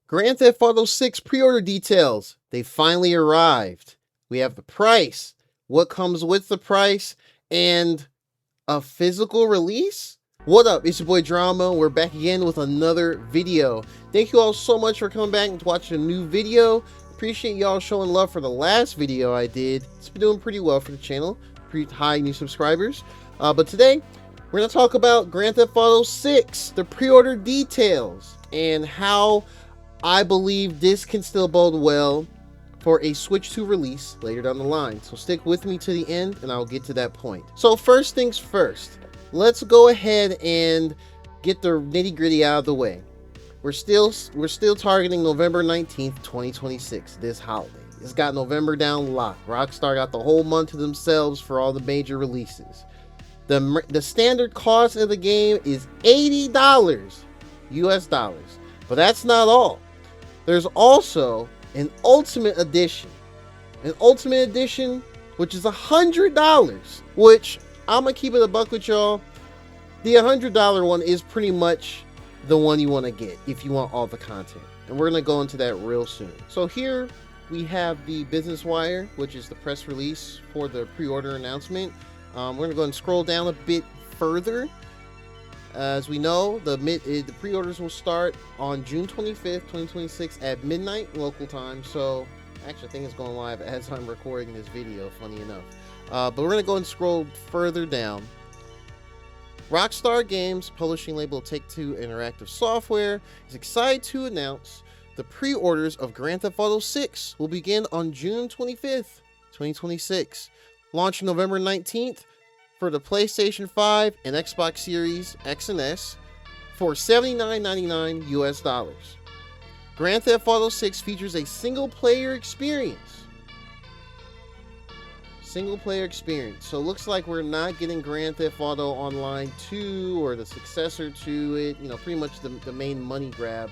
Grand Theft Auto 6 pre-order details. They finally arrived. We have the price, what comes with the price, and a physical release? What up? It's your boy Drama. We're back again with another video. Thank you all so much for coming back and watching a new video. Appreciate y'all showing love for the last video I did. It's been doing pretty well for the channel. Pretty high new subscribers. But today, we're going to talk about Grand Theft Auto 6, the pre-order details, and how I believe this can still bode well for a Switch 2 release later down the line. So stick with me to the end and I'll get to that point. So first things first, let's go ahead and get the nitty-gritty out of the way. We're still targeting November 19th, 2026, this holiday. It's got November down locked. Rockstar got the whole month to themselves for all the major releases. The standard cost of the game is $80 US dollars. But that's not all. There's also an Ultimate Edition. An Ultimate Edition, which is $100, which I'm going to keep it a buck with y'all. The $100 one is pretty much the one you want to get if you want all the content. And we're going to go into that real soon. So here we have the Business Wire, which is the press release for the pre-order announcement. We're going to go and scroll down a bit further. As we know, the pre-orders will start on June 25th, 2026 at midnight local time. So, actually, I think it's going live as I'm recording this video, funny enough. But we're going to go and scroll further down. Rockstar Games, publishing label Take-Two Interactive Software, is excited to announce the pre-orders of Grand Theft Auto 6 will begin on June 25th, 2026, launching November 19th. For the PlayStation 5 and Xbox Series X and S for $79.99 US dollars. Grand Theft Auto 6 features a single-player experience. So it looks like we're not getting Grand Theft Auto Online 2 or the successor to it. You know, pretty much the main money grab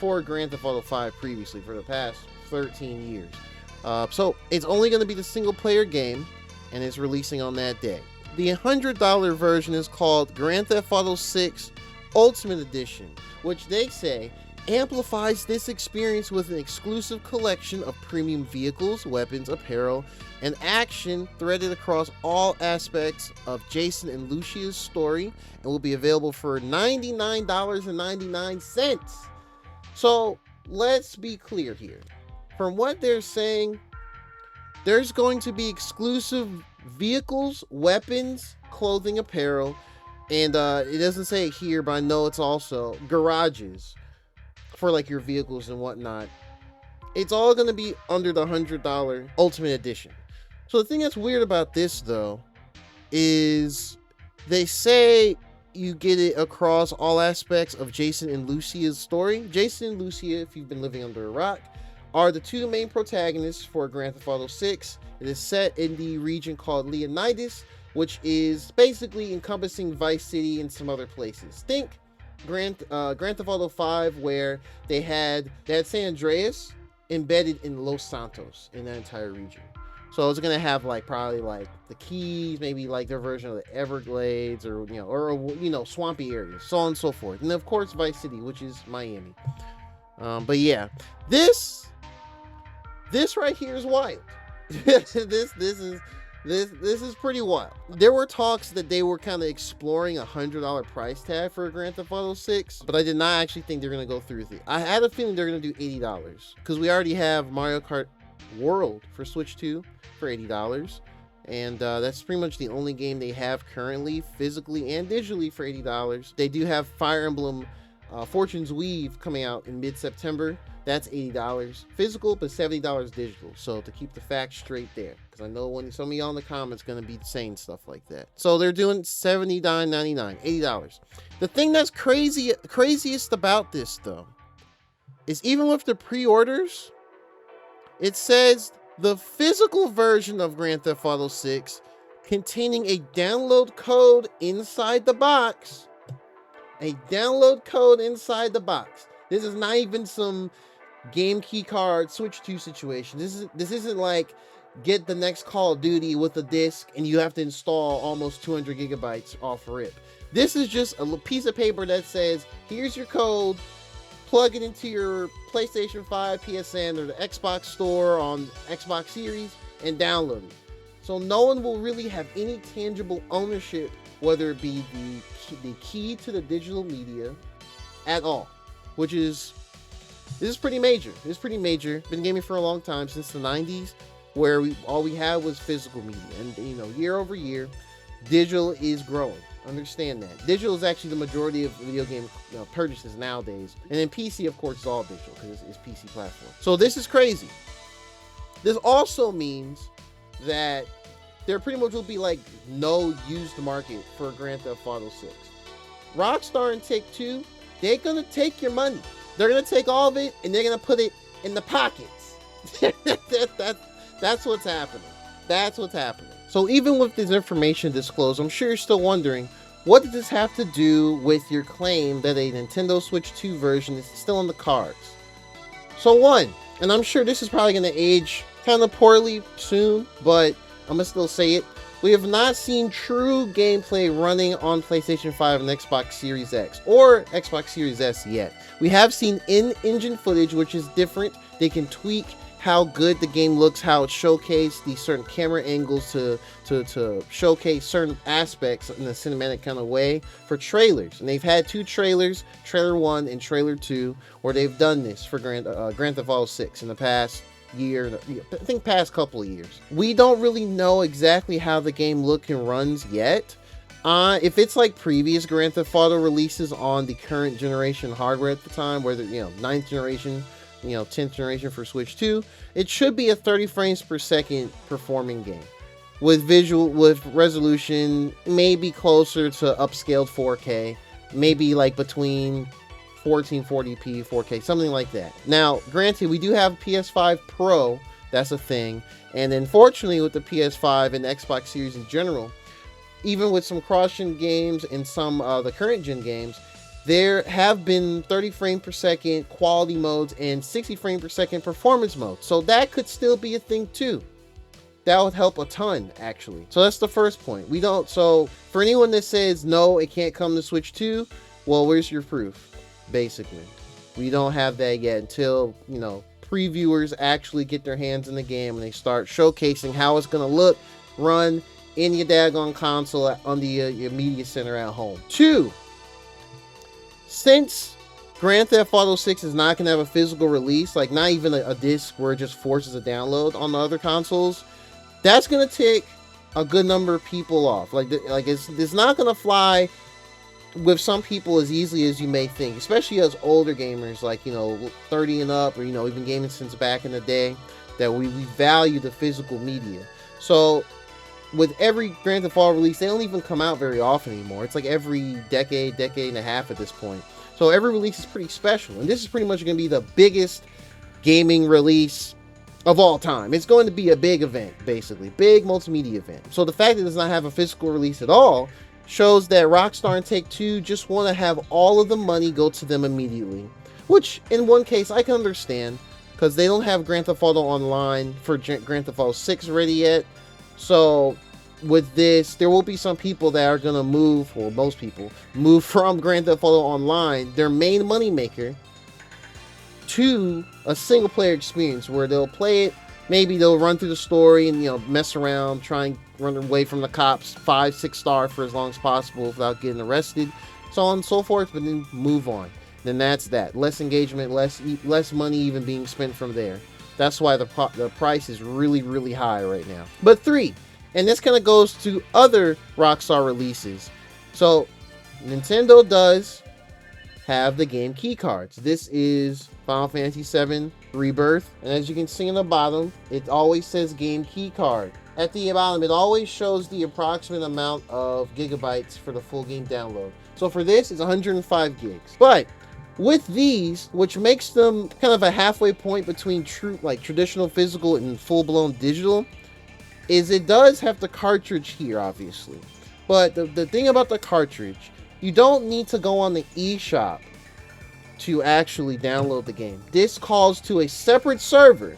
for Grand Theft Auto 5 previously for the past 13 years. So it's only going to be the single-player game, and it's releasing on that day. The $100 version is called Grand Theft Auto 6 Ultimate Edition, which they say amplifies this experience with an exclusive collection of premium vehicles, weapons, apparel, and action threaded across all aspects of Jason and Lucia's story, and will be available for $99.99. So let's be clear here. From what they're saying, there's going to be exclusive vehicles, weapons, clothing, apparel, and it doesn't say it here, but I know it's also garages for like your vehicles and whatnot. It's all going to be under the $100 Ultimate Edition. So the thing that's weird about this though is they say you get it across all aspects of Jason and Lucia's story. Jason and Lucia, if you've been living under a rock, are the two main protagonists for Grand Theft Auto 6. It is set in the region called Leonidas, which is basically encompassing Vice City and some other places. Think Grand Theft Auto 5, where they had San Andreas embedded in Los Santos in that entire region. So it's gonna have like probably like the Keys, maybe like their version of the Everglades, or swampy areas, so on and so forth. And of course Vice City, which is Miami. But yeah, this right here is wild. this is pretty wild. There were talks that they were kind of exploring a $100 price tag for Grand Theft Auto 6, but I did not actually think they're gonna go through with it. I had a feeling they're gonna do $80 because we already have Mario Kart World for Switch 2 for $80, and that's pretty much the only game they have currently, physically and digitally, for $80. They do have Fire Emblem Fortune's Weave coming out in mid-September. That's $80 physical, but $70 digital. So to keep the facts straight there, because I know when some of y'all in the comments going to be saying stuff like that. So they're doing $79.99, $80. The thing that's craziest about this though is even with the pre-orders, it says the physical version of Grand Theft Auto 6 containing a download code inside the box. A download code inside the box. This is not even some game key card Switch 2 situation. This isn't like get the next Call of Duty with a disc and you have to install almost 200 gigabytes off rip. This is just a piece of paper that says, here's your code, plug it into your PlayStation 5, PSN, or the Xbox store on Xbox Series and download it. So no one will really have any tangible ownership, whether it be the key to the digital media at all, which is, this is pretty major. This is pretty major. Been gaming for a long time, since the 90s, where all we had was physical media. And, you know, year over year, digital is growing. Understand that. Digital is actually the majority of video game purchases nowadays. And then PC, of course, is all digital because it's PC platform. So this is crazy. This also means that there pretty much will be like no used market for Grand Theft Auto 6. Rockstar and Take-Two, they're gonna take your money. They're gonna take all of it and they're gonna put it in the pockets. That's what's happening. That's what's happening. So even with this information disclosed, I'm sure you're still wondering, what does this have to do with your claim that a Nintendo Switch 2 version is still in the cards? So one, and I'm sure this is probably going to age kind of poorly soon, but I'm going to still say it. We have not seen true gameplay running on PlayStation 5 and Xbox Series X or Xbox Series S yet. We have seen in-engine footage, which is different. They can tweak how good the game looks, how it's showcased these certain camera angles to showcase certain aspects in a cinematic kind of way for trailers. And they've had 2 trailers, trailer 1 and trailer 2, where they've done this for Grand Theft Auto 6 in the past year, I think past couple of years. We don't really know exactly how the game looks and runs yet. If it's like previous Grand Theft Auto releases on the current generation hardware at the time, whether, 9th generation, 10th generation for Switch 2, it should be a 30 frames per second performing game with resolution maybe closer to upscaled 4K, maybe like between 1440p 4K, something like that. Now granted, we do have PS5 Pro, that's a thing, and unfortunately with the PS5 and the Xbox Series in general, even with some cross-gen games and some the current gen games, there have been 30 frame per second quality modes and 60 frame per second performance modes. So that could still be a thing too. That would help a ton, actually. So that's the first point. So for anyone that says, no, it can't come to Switch 2, well, where's your proof? Basically, we don't have that yet until, previewers actually get their hands in the game and they start showcasing how it's going to look, run in your daggone console on your media center at home. 2, since Grand Theft Auto 6 is not going to have a physical release, like not even a disc where it just forces a download on the other consoles, that's going to take a good number of people off. It's not going to fly with some people as easily as you may think, especially as older gamers, 30 and up, or, even gaming since back in the day, that we value the physical media. So with every Grand Theft Auto release, they don't even come out very often anymore. It's like every decade and a half at this point. So every release is pretty special. And this is pretty much going to be the biggest gaming release of all time. It's going to be a big event, basically. Big multimedia event. So the fact that it does not have a physical release at all shows that Rockstar and Take-Two just want to have all of the money go to them immediately. Which, in one case, I can understand, because they don't have Grand Theft Auto Online for Grand Theft Auto 6 ready yet. So with this, there will be some people that are going to move, or most people, move from Grand Theft Auto Online, their main moneymaker, to a single player experience where they'll play it, maybe they'll run through the story and, mess around, try and run away from the cops, 5-6 star for as long as possible without getting arrested, so on and so forth, but then move on. Then that's that. Less engagement, less money even being spent from there. That's why the price is really, really high right now. But 3, and this kind of goes to other Rockstar releases. So Nintendo does have the game key cards. This is Final Fantasy VII Rebirth, and as you can see in the bottom, it always says game key card. At the bottom, it always shows the approximate amount of gigabytes for the full game download. So for this, it's 105 gigs. But with these, which makes them kind of a halfway point between traditional physical and full-blown digital, is it does have the cartridge here, obviously. But the thing about the cartridge, you don't need to go on the eShop to actually download the game. This calls to a separate server,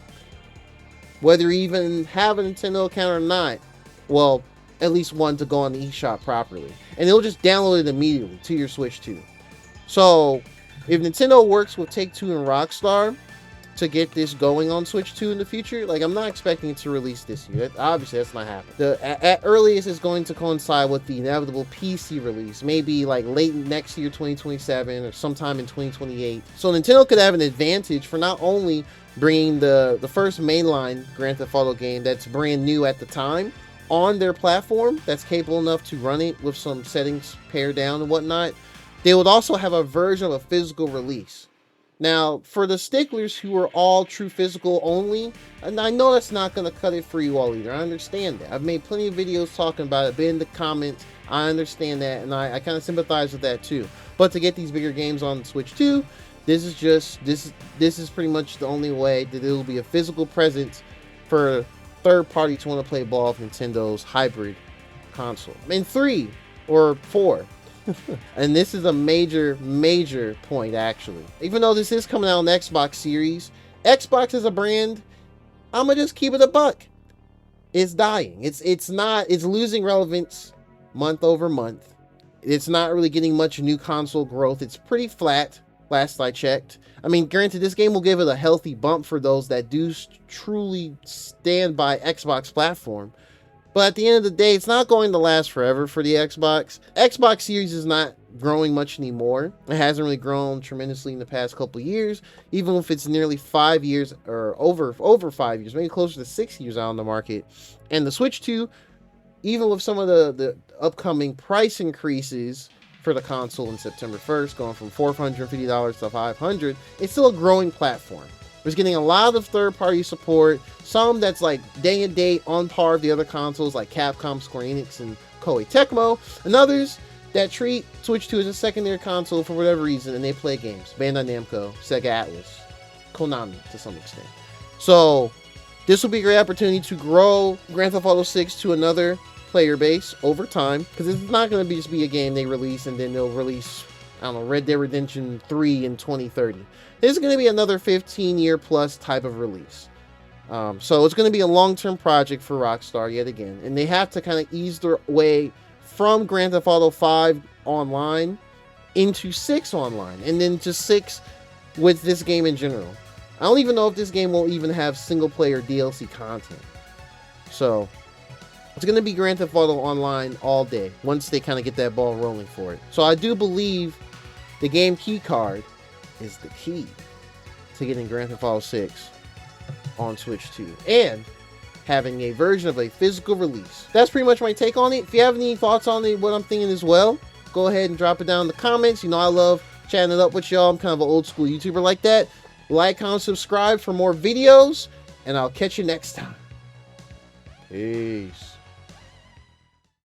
whether you even have a Nintendo account or not. Well, at least one to go on the eShop properly. And it'll just download it immediately to your Switch 2. So If Nintendo works with Take-Two and Rockstar to get this going on Switch 2 in the future, like, I'm not expecting it to release this year. Obviously, that's not happening. At earliest, it's going to coincide with the inevitable PC release, maybe like late next year, 2027, or sometime in 2028. So Nintendo could have an advantage for not only bringing the first mainline Grand Theft Auto game that's brand new at the time on their platform that's capable enough to run it with some settings pared down and whatnot, they would also have a version of a physical release. Now, for the sticklers who are all true physical only, and I know that's not going to cut it for you all either. I understand that. I've made plenty of videos talking about it, been in the comments. I understand that, and I kind of sympathize with that too. But to get these bigger games on Switch 2, this is pretty much the only way that it will be a physical presence for third party to want to play ball with Nintendo's hybrid console. And 3 or 4. And this is a major point, actually. Even though this is coming out on Xbox Series, Xbox as a brand, I'm gonna just keep it a buck. It's dying. It's losing relevance month over month. It's not really getting much new console growth. It's pretty flat, last I checked. I mean, granted, this game will give it a healthy bump for those that do truly stand by Xbox platform. But at the end of the day, it's not going to last forever for the Xbox. Xbox Series is not growing much anymore. It hasn't really grown tremendously in the past couple of years, even if it's nearly 5 years or over 5 years, maybe closer to 6 years out on the market. And the Switch 2, even with some of the upcoming price increases for the console in September 1st, going from $450 to $500, it's still a growing platform. It's getting a lot of third-party support, some that's like day and date on par with the other consoles like Capcom, Square Enix, and Koei Tecmo, and others that treat Switch 2 as a secondary console for whatever reason, and they play games. Bandai Namco, Sega Atlas, Konami to some extent. So this will be a great opportunity to grow Grand Theft Auto 6 to another player base over time, because it's not going to just be a game they release and then they'll release, I don't know, Red Dead Redemption 3 in 2030. This is going to be another 15-year plus type of release. So it's going to be a long-term project for Rockstar yet again. And they have to kind of ease their way from Grand Theft Auto 5 online into 6 online. And then to 6 with this game in general. I don't even know if this game will even have single-player DLC content. So it's going to be Grand Theft Auto Online all day once they kind of get that ball rolling for it. So I do believe the game key card is the key to getting Grand Theft Auto 6 on Switch 2 and having a version of a physical release. That's pretty much my take on it. If you have any thoughts on it, what I'm thinking as well, go ahead and drop it down in the comments. You know I love chatting it up with y'all. I'm kind of an old school YouTuber like that. Like, comment, subscribe for more videos, and I'll catch you next time. Peace.